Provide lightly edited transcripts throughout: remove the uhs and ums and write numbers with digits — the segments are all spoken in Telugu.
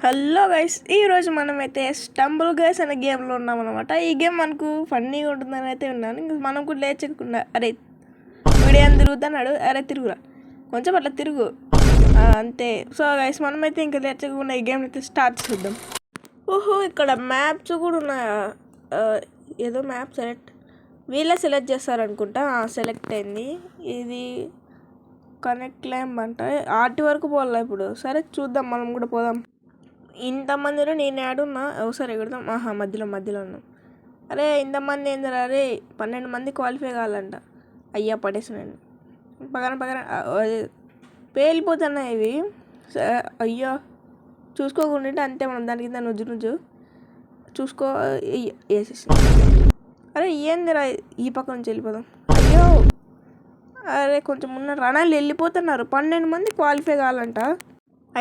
హలో గైస్, ఈరోజు మనమైతే స్టంబుల్ గైస్ అనే గేమ్లో ఉన్నామన్నమాట. ఈ గేమ్ మనకు ఫన్నీగా ఉంటుందని అయితే ఉన్నాను. ఇంక మనం కూడా లేచకుండా అరే వీడియో తిరుగుతున్నాడు, అరే తిరుగురా కొంచెం అట్లా తిరుగు అంతే. సో గైస్ మనమైతే ఇంకా లేచకుండా ఈ గేమ్ అయితే స్టార్ట్ చేద్దాం. ఓహో, ఇక్కడ మ్యాప్స్ కూడా ఉన్నాయా? ఏదో మ్యాప్ వీళ్ళే సెలెక్ట్ చేస్తారనుకుంటా. సెలెక్ట్ అయింది. ఇది కనెక్ట్ ల్యాంప్ అంట. ఆటి వరకు పోవాలా ఇప్పుడు. సరే చూద్దాం, మనం కూడా పోదాం. ఇంతమందిలో నేను ఆడున్నా ఒకసారి ఎగురుదాం. మధ్యలో ఉన్నాం. అరే ఇంతమంది ఏందిరా? అరే 12 మంది క్వాలిఫై కావాలంట. అయ్యా పడేసానండి. పక్కన పేలిపోతున్నాయి ఇవి. అయ్యో చూసుకోకుండా అంతే, మనం దాని కింద నుజ్జు చూసుకో వేసేసి. అరే ఏందిరా, ఈ పక్క నుంచి వెళ్ళిపోదాం. అయ్యో అరే కొంచెం ఉన్న రణాలు వెళ్ళిపోతున్నారు. 12 మంది క్వాలిఫై కావాలంట.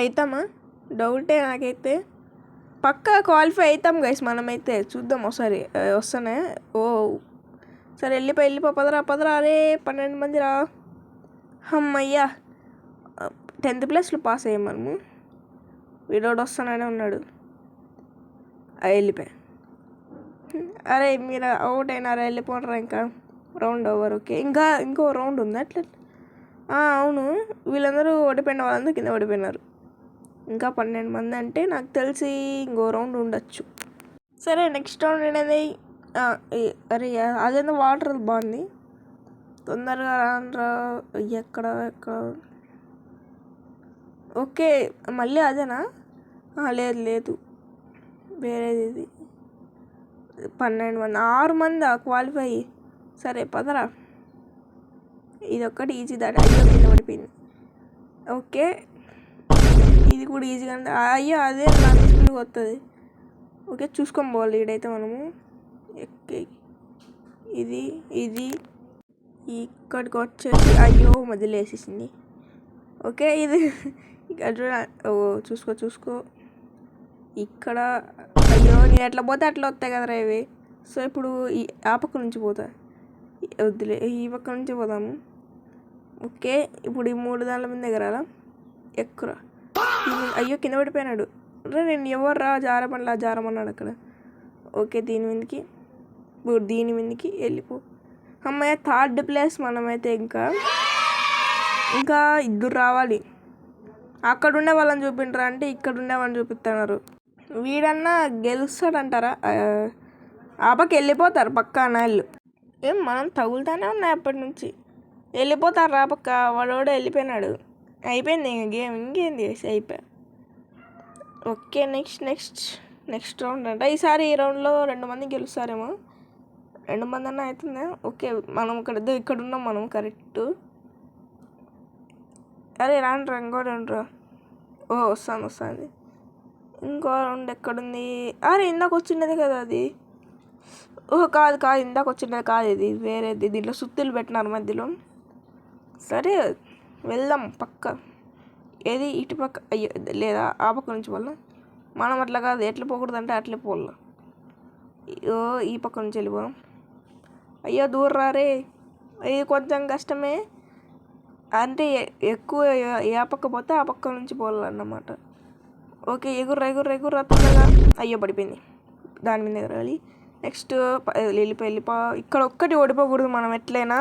అవుతామా? డౌటే నాకైతే. పక్కా క్వాలిఫై అవుతాం గైస్ మనమైతే. చూద్దాం ఒకసారి వస్తానే. ఓ సరే వెళ్ళిపో పదరా. అరే 12 మంది రా. అమ్మయ్యా 10th ప్లేస్లో పాస్ అయ్యాం మనము. వీడోడు వస్తాననే ఉన్నాడు. వెళ్ళిపోయా. అరే మీరు అవుట్ అయినారా? వెళ్ళిపోనరా. ఇంకా రౌండ్ ఓవర్. ఓకే, ఇంకో రౌండ్ ఉంది అట్లా. అవును, వీళ్ళందరూ ఓడిపోయిన వాళ్ళందరూ కింద ఓడిపోయినారు. ఇంకా 12 మంది అంటే నాకు తెలిసి ఇంకో రౌండ్ ఉండొచ్చు. సరే నెక్స్ట్ రౌండ్ అనేది అరే అదేందో వాటర్ బాగుంది. తొందరగా రానరా. ఎక్కడ ఓకే మళ్ళీ అదేనా? లేదు వేరేది. ఇది 12 మంది, 6 మంది క్వాలిఫై. సరే పదరా. ఇది ఒక్కటి ఈజీ దాటి అయ్యో కింద పడిపోయింది. ఓకే ఇది కూడా ఈజీగా. అయ్యో అదే నాకు స్పీడ్గా వస్తుంది. ఓకే చూసుకొని పోవాలి. ఇడైతే మనము ఇది ఇక్కడికి వచ్చేసి అయ్యో మధ్యలో వేసేసింది. ఓకే ఇది చూసుకో ఇక్కడ. అయ్యో నేను ఎట్లా పోతే అట్లా వస్తాయి కదరా ఇవి. సో ఇప్పుడు ఆ పక్క నుంచి పోతా. వద్దులే, ఈ పక్క నుంచి పోదాము. ఓకే ఇప్పుడు ఈ 3 దానిల మీద ఎగరాలా. ఎక్కురా. అయ్యో కింద పడిపోయినాడు. అరే నేను ఎవర్రా జారమన్నాడు అక్కడ. ఓకే దీని మీదకి వెళ్ళిపో. అమ్మాయి 3rd ప్లేస్ మనమైతే. ఇంకా 2 రావాలి. అక్కడ ఉండే వాళ్ళని చూపించరా అంటే ఇక్కడ ఉండే వాళ్ళని చూపిస్తున్నారు. వీడన్నా గెలుస్తాడంటారా? ఆపకి వెళ్ళిపోతారు పక్కా నాళ్ళు. ఏం మనం తగులుతానే ఉన్నాయి అప్పటి నుంచి. వెళ్ళిపోతారు రా పక్క. వాడు వెళ్ళిపోయినాడు. అయిపోయింది ఇంక గేమ్. ఇంకేంది అయిపోయా. ఓకే నెక్స్ట్ రౌండ్ అంట. ఈసారి ఈ రౌండ్లో 2 మంది గెలుస్తారేమో. 2 మంది అన్నా అవుతుందా? ఓకే మనం ఇక్కడ ఉన్నాం మనం కరెక్ట్. అరే రాండ్రా ఇంకో రౌండ్ రా. ఓ వస్తుంది. ఇంకో రౌండ్ ఎక్కడుంది? అరే ఇందాక వచ్చినది కదా అది. ఓహో కాదు ఇందాక వచ్చినది కాదు, ఇది వేరేది. దీంట్లో సుత్తులు పెట్టినారు మధ్యలో. సరే వెళ్దాం పక్క. ఏది ఇటు పక్క? అయ్యో లేదా ఆ పక్క నుంచి పోలా. మనం అట్లా కాదు, ఎట్లా పోకూడదు అంటే అట్లే పోలా. అయ్యో ఈ పక్క నుంచి వెళ్ళిపోదాం. అయ్యో దూరారే. ఇది కొంచెం కష్టమే అంటే ఎక్కువ ఏ పక్క పోతే ఆ పక్క నుంచి పోవాలన్నమాట. ఓకే ఎగుర్రా తొందరగా. అయ్యో పడిపోయింది. దాని మీద ఎగరాలి. నెక్స్ట్ వెళ్ళిపో. ఇక్కడ ఒక్కటి ఓడిపోకూడదు మనం ఎట్లయినా.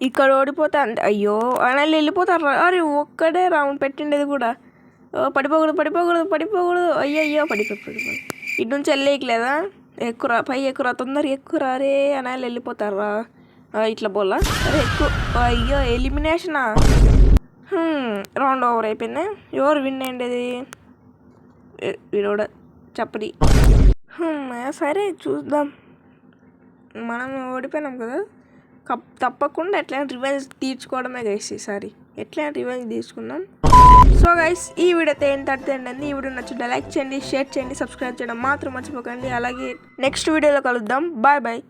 ఇక్కడ ఓడిపోతే అంటే అయ్యో ఆయన వెళ్ళిపోతారు. అరే ఒక్కడే రౌండ్ పెట్టిండేది కూడా. పడిపోకూడదు. అయ్యో పడిపోయి ఇటు నుంచి వెళ్ళేయట్లేదా? ఎక్కురా పై ఎక్కురా, తొందరగా ఎక్కురా. అరే అని వెళ్ళిపోతారా? ఇట్లా పోలా. అరే అయ్యో ఎలిమినేషనా. రౌండ్ ఓవర్ అయిపోయింది. ఎవరు విన్ అయ్యేది? వీడోడ చెప్పడి. సరే చూద్దాం. మనం ఓడిపోయినాం కదా, తప్పకుండా ఎట్లయినా రివెంజ్ తీర్చుకోవడమే గైస్. ఈసారి ఎట్లయినా రివెంజ్ తీసుకున్నాం. సో గైస్ ఈ వీడియో అయితే ఏంటంటే, ఈ వీడియో నచ్చుంటే లైక్ చేయండి, షేర్ చేయండి, సబ్స్క్రైబ్ చేయడం మాత్రం మర్చిపోకండి. అలాగే నెక్స్ట్ వీడియోలో కలుద్దాం. బాయ్.